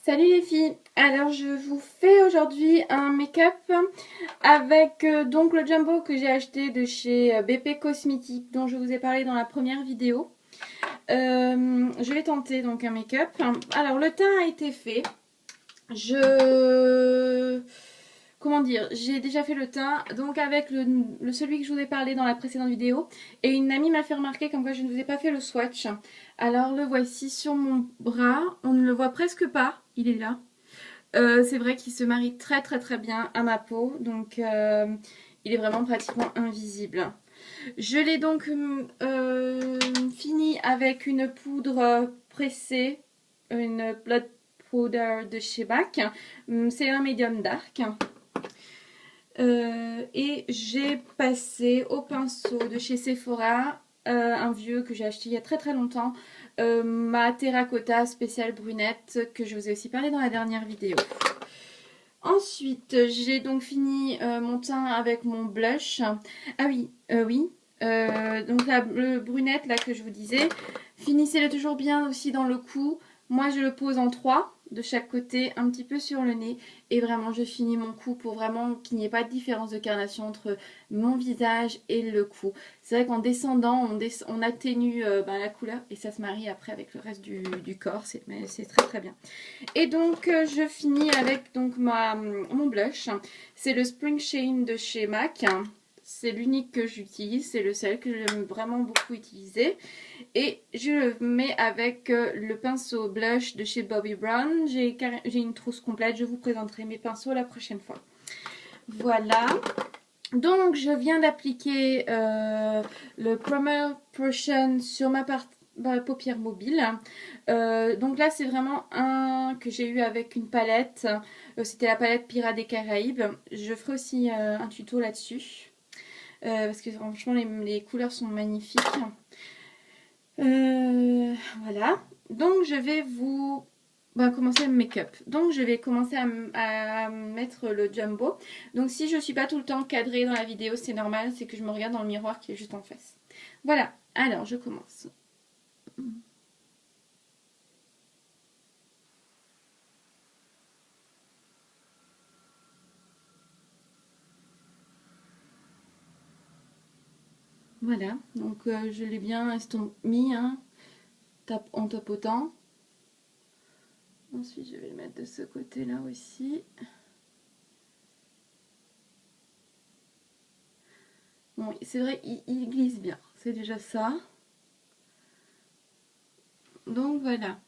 Salut les filles, alors je vous fais aujourd'hui un make-up avec donc le jumbo que j'ai acheté de chez BP Cosmétiques dont je vous ai parlé dans la première vidéo. Je vais tenter donc un make-up. Alors le teint a été fait, comment dire, j'ai déjà fait le teint donc avec celui que je vous ai parlé dans la précédente vidéo et une amie m'a fait remarquer comme quoi je ne vous ai pas fait le swatch. Alors le voici sur mon bras, on ne le voit presque pas, il est là. C'est vrai qu'il se marie très bien à ma peau, donc il est vraiment pratiquement invisible. Je l'ai donc fini avec une poudre pressée, une blood powder de chez MAC. C'est un medium dark. Et j'ai passé au pinceau de chez Sephora, un vieux que j'ai acheté il y a très longtemps, ma terracotta spéciale brunette que je vous ai aussi parlé dans la dernière vidéo. Ensuite, j'ai donc fini mon teint avec mon blush. Ah oui, donc le brunette là que je vous disais, finissez-le toujours bien aussi dans le cou. Moi, je le pose en 3 de chaque côté, un petit peu sur le nez. Et vraiment, je finis mon cou pour vraiment qu'il n'y ait pas de différence de carnation entre mon visage et le cou. C'est vrai qu'en descendant, on atténue la couleur et ça se marie après avec le reste du corps. C'est très bien. Et donc je finis avec donc mon blush. C'est le Spring Shine de chez MAC. C'est l'unique que j'utilise, c'est le seul que j'aime vraiment beaucoup utiliser. Et je le mets avec le pinceau blush de chez Bobbi Brown. J'ai une trousse complète, je vous présenterai mes pinceaux la prochaine fois. Voilà. Donc je viens d'appliquer le Primer Potion sur ma paupière mobile. Donc là c'est vraiment un que j'ai eu avec une palette. C'était la palette Pirates des Caraïbes. Je ferai aussi un tuto là-dessus. Parce que franchement les couleurs sont magnifiques. Voilà. Donc je vais vous commencer le make-up. Donc je vais commencer à mettre le jumbo. Donc si je ne suis pas tout le temps cadrée dans la vidéo, c'est normal, c'est que je me regarde dans le miroir qui est juste en face. Voilà, alors je commence. Voilà, donc je l'ai bien mis hein, en tapotant. Ensuite je vais le mettre de ce côté-là aussi. Bon, c'est vrai, il glisse bien, c'est déjà ça. Donc voilà,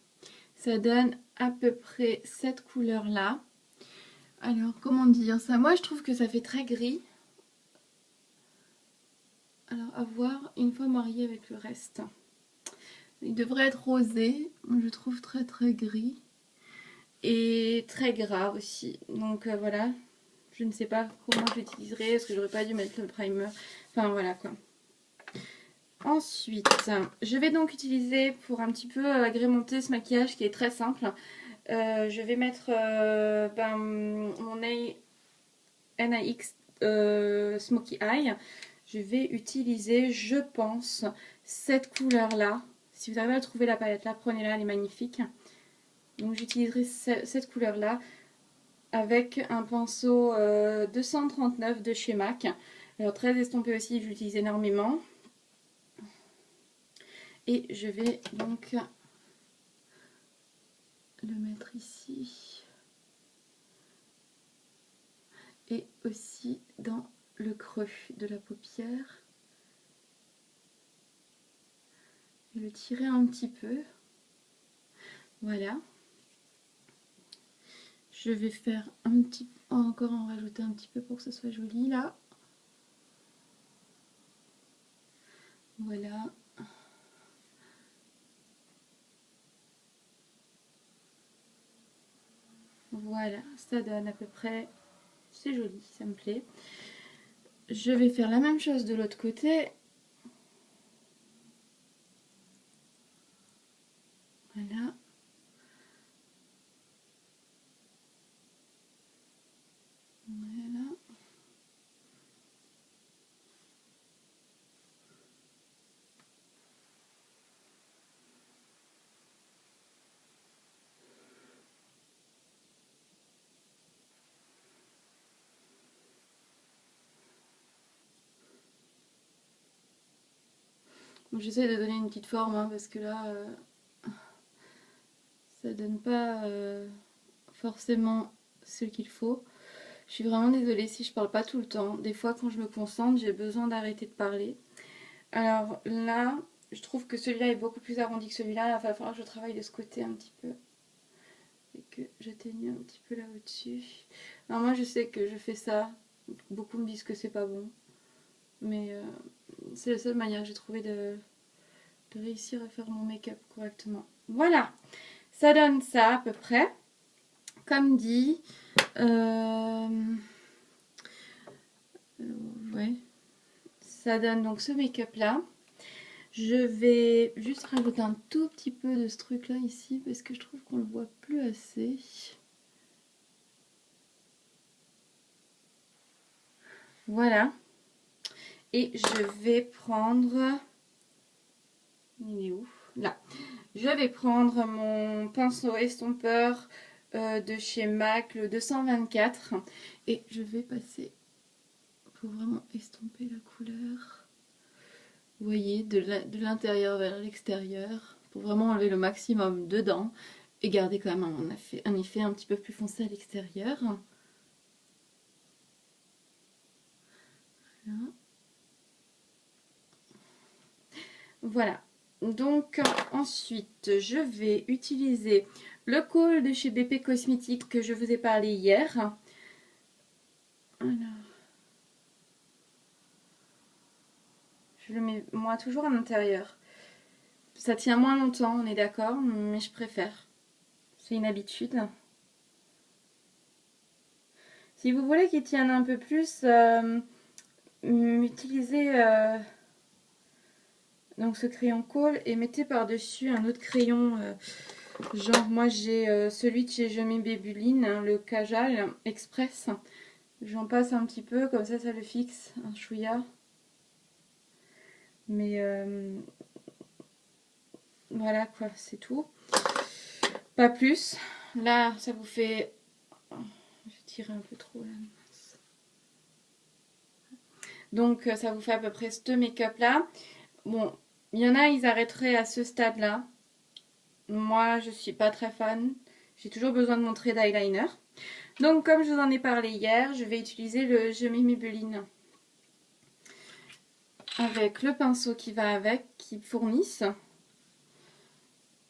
ça donne à peu près cette couleur-là. Alors, comment dire ça? Moi, je trouve que ça fait très gris. Alors, à voir une fois marié avec le reste. Il devrait être rosé. Je trouve très gris. Et très gras aussi. Donc, voilà. Je ne sais pas comment je l'utiliserai. Est-ce que j'aurais pas dû mettre le primer? Enfin, voilà quoi. Ensuite, je vais donc utiliser pour un petit peu agrémenter ce maquillage qui est très simple. Je vais mettre mon NYX Smoky Eye. Je vais utiliser, je pense, cette couleur-là. Si vous arrivez à trouver la palette là, prenez-la, elle est magnifique. Donc j'utiliserai cette couleur-là avec un pinceau 239 de chez MAC. Alors très estompé aussi, je l'utilise énormément. Et je vais donc le mettre ici. Et aussi dans le creux de la paupière. Et le tirer un petit peu. Voilà. Je vais faire encore en rajouter un petit peu pour que ce soit joli là. Voilà. Voilà, ça donne à peu près, c'est joli, ça me plaît. Je vais faire la même chose de l'autre côté. Voilà. Voilà. J'essaie de donner une petite forme hein, parce que là, ça donne pas forcément ce qu'il faut. Je suis vraiment désolée si je parle pas tout le temps. Des fois, quand je me concentre, j'ai besoin d'arrêter de parler. Alors là, je trouve que celui-là est beaucoup plus arrondi que celui-là. Il va falloir que je travaille de ce côté un petit peu. Et que j'atteigne un petit peu là au-dessus. Alors moi, je sais que je fais ça. Beaucoup me disent que c'est pas bon. Mais c'est la seule manière que j'ai trouvé de réussir à faire mon make-up correctement. Voilà, ça donne ça à peu près. Comme dit, ouais, ça donne donc ce make-up là. Je vais juste rajouter un tout petit peu de ce truc là ici parce que je trouve qu'on le voit plus assez. Voilà. Et je vais prendre... Il est où? Là. Je vais prendre mon pinceau estompeur de chez MAC, le 224. Et je vais passer pour vraiment estomper la couleur. Vous voyez, de l'intérieur vers l'extérieur. Pour vraiment enlever le maximum dedans. Et garder quand même un effet un petit peu plus foncé à l'extérieur. Voilà. Voilà. Donc ensuite, je vais utiliser le col de chez BP Cosmétiques que je vous ai parlé hier. Alors, je le mets moi toujours à l'intérieur. Ça tient moins longtemps, on est d'accord, mais je préfère. C'est une habitude. Si vous voulez qu'il tienne un peu plus, utilisez donc ce crayon colle et mettez par-dessus un autre crayon. Genre moi j'ai celui de chez Je mets Bébuline, hein, le Kajal Express. J'en passe un petit peu, comme ça le fixe, un chouïa. Mais voilà quoi, c'est tout. Pas plus. Là, ça vous fait... Je vais tirer un peu trop là. Donc ça vous fait à peu près ce make-up là. Bon, il y en a, ils arrêteraient à ce stade là. Moi, je suis pas très fan. J'ai toujours besoin de mon trait d'eyeliner. Donc comme je vous en ai parlé hier, je vais utiliser le Je mets Maybelline. Avec le pinceau qui va avec, qui fournisse.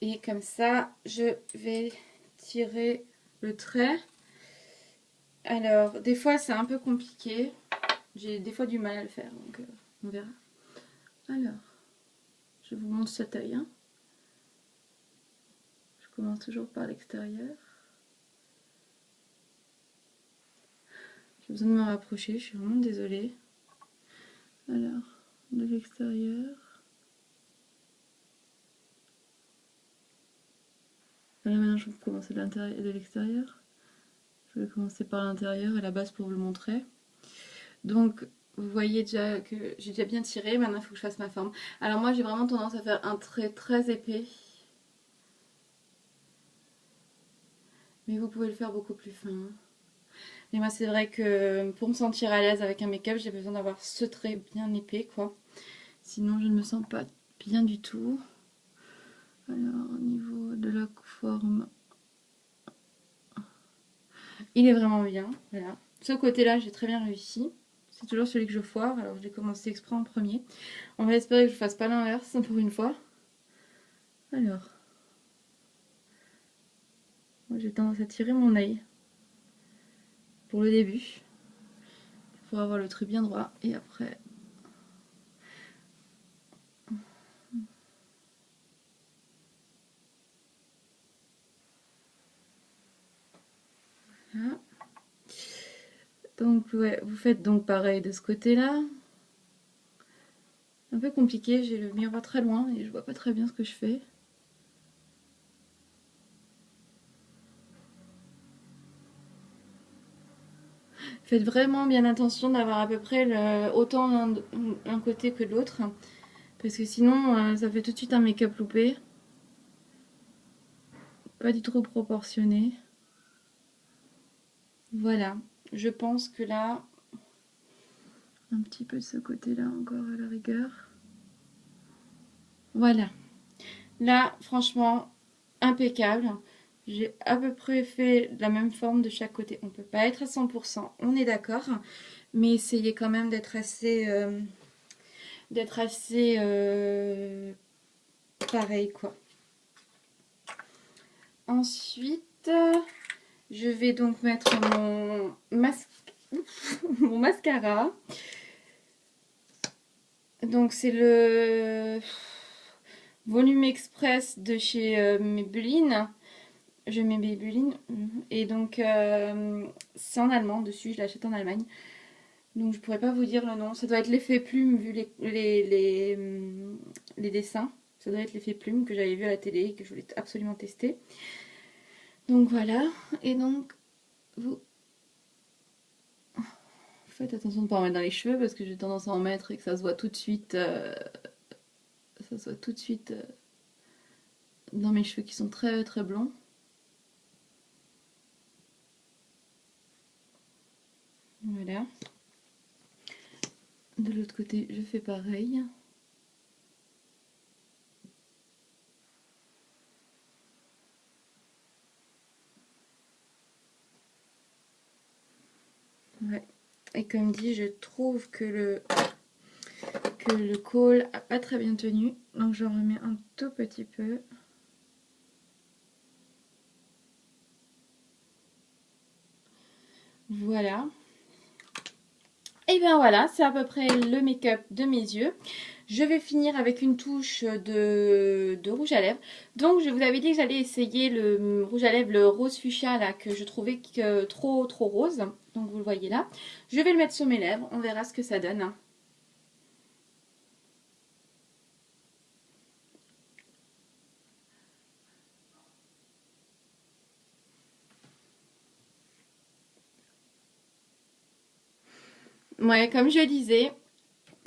Et comme ça, je vais tirer le trait. Alors, des fois, c'est un peu compliqué. J'ai des fois du mal à le faire, donc on verra. Alors, je vous montre cette œil. Hein. Je commence toujours par l'extérieur. J'ai besoin de me rapprocher, je suis vraiment désolée. Alors, de l'extérieur. Voilà, maintenant je vais commencer de l'extérieur. Je vais commencer par l'intérieur à la base pour vous le montrer. Donc, vous voyez déjà que j'ai déjà bien tiré. Maintenant, il faut que je fasse ma forme. Alors moi, j'ai vraiment tendance à faire un trait très épais. Mais vous pouvez le faire beaucoup plus fin. Mais moi, c'est vrai que pour me sentir à l'aise avec un make-up, j'ai besoin d'avoir ce trait bien épais, quoi. Sinon, je ne me sens pas bien du tout. Alors, au niveau de la forme, il est vraiment bien. Voilà. Ce côté-là, j'ai très bien réussi. C'est toujours celui que je foire, alors je l'ai commencé exprès en premier. On va espérer que je ne fasse pas l'inverse pour une fois. Alors, moi j'ai tendance à tirer mon œil pour le début, pour avoir le trait bien droit, et après... Voilà. Donc ouais, vous faites donc pareil de ce côté-là. Un peu compliqué, j'ai le miroir très loin et je vois pas très bien ce que je fais. Faites vraiment bien attention d'avoir à peu près autant un côté que l'autre. Parce que sinon, ça fait tout de suite un make-up loupé. Pas du tout proportionné. Voilà. Je pense que là, un petit peu de ce côté-là encore à la rigueur. Voilà. Là, franchement, impeccable. J'ai à peu près fait la même forme de chaque côté. On peut pas être à 100%, on est d'accord. Mais essayez quand même d'être assez pareil, quoi. Ensuite, je vais donc mettre mon mascara. Donc c'est le Volume Express de chez Maybelline. Je mets Maybelline. Et donc c'est en allemand dessus, je l'achète en Allemagne. Donc je pourrais pas vous dire le nom. Ça doit être l'effet plume vu les dessins. Ça doit être l'effet plume que j'avais vu à la télé et que je voulais absolument tester. Donc voilà. Et donc vous faites attention de ne pas en mettre dans les cheveux parce que j'ai tendance à en mettre et que ça se voit tout de suite. Dans mes cheveux qui sont très très blonds. Voilà. De l'autre côté, je fais pareil. Ouais. Et comme dit, je trouve que le col a pas très bien tenu. Donc j'en remets un tout petit peu. Voilà. Et bien voilà, c'est à peu près le make-up de mes yeux. Je vais finir avec une touche de rouge à lèvres. Donc je vous avais dit que j'allais essayer le rouge à lèvres, le rose fuchsia là, que je trouvais trop rose. Donc vous le voyez là. Je vais le mettre sur mes lèvres, on verra ce que ça donne. Ouais, comme je disais,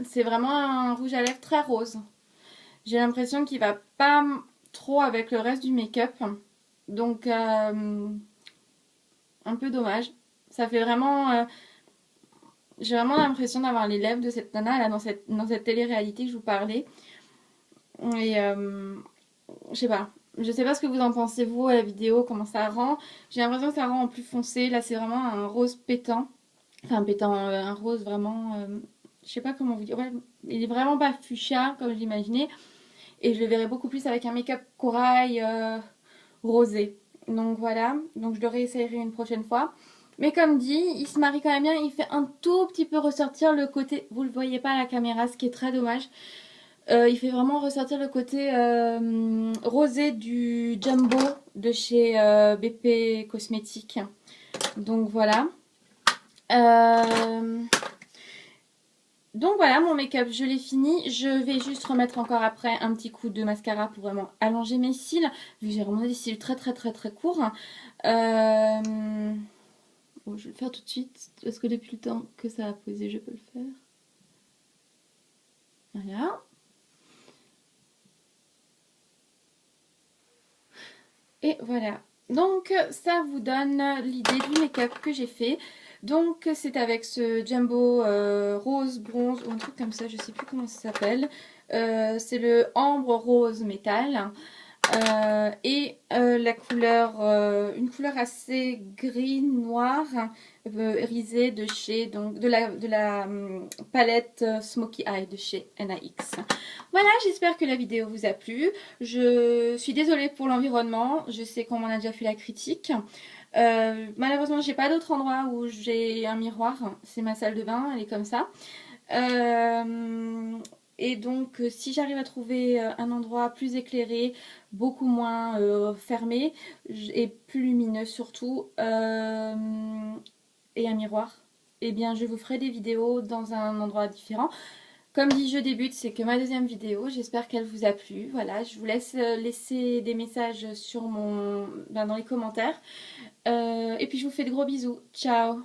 c'est vraiment un rouge à lèvres très rose. J'ai l'impression qu'il va pas trop avec le reste du make-up. Donc un peu dommage. Ça fait vraiment... j'ai vraiment l'impression d'avoir les lèvres de cette nana là dans cette télé-réalité que je vous parlais. Et je sais pas. Je sais pas ce que vous en pensez vous à la vidéo, comment ça rend. J'ai l'impression que ça rend en plus foncé. Là c'est vraiment un rose pétant. Enfin pétant, un rose vraiment... je sais pas comment vous dire. Ouais, il est vraiment pas fuchsia comme je l'imaginais. Et je le verrai beaucoup plus avec un make-up corail rosé. Donc voilà, donc je le réessayerai une prochaine fois. Mais comme dit, il se marie quand même bien, il fait un tout petit peu ressortir le côté, vous le voyez pas à la caméra, ce qui est très dommage. Il fait vraiment ressortir le côté rosé du Jumbo de chez BP Cosmétiques. Donc voilà. Euh, Donc voilà, mon make-up, je l'ai fini. Je vais juste remettre encore après un petit coup de mascara pour vraiment allonger mes cils, vu que j'ai vraiment des cils très très très très courts. Bon, je vais le faire tout de suite, parce que depuis le temps que ça a posé, je peux le faire. Voilà. Et voilà. Donc ça vous donne l'idée du make-up que j'ai fait. Donc c'est avec ce Jumbo rose bronze ou un truc comme ça, je sais plus comment ça s'appelle. C'est le ambre rose métal. Et la couleur, une couleur assez gris noir irisé de chez donc de la palette Smoky Eye de chez NAX. Voilà, j'espère que la vidéo vous a plu. Je suis désolée pour l'environnement, je sais qu'on m'en a déjà fait la critique. Malheureusement, j'ai pas d'autre endroit où j'ai un miroir. C'est ma salle de bain, elle est comme ça. Et donc, si j'arrive à trouver un endroit plus éclairé, beaucoup moins fermé et plus lumineux surtout, et un miroir, eh bien, je vous ferai des vidéos dans un endroit différent. Comme dit, je débute, c'est que ma deuxième vidéo. J'espère qu'elle vous a plu. Voilà, je vous laisse laisser des messages sur dans les commentaires. Et puis, je vous fais de gros bisous. Ciao!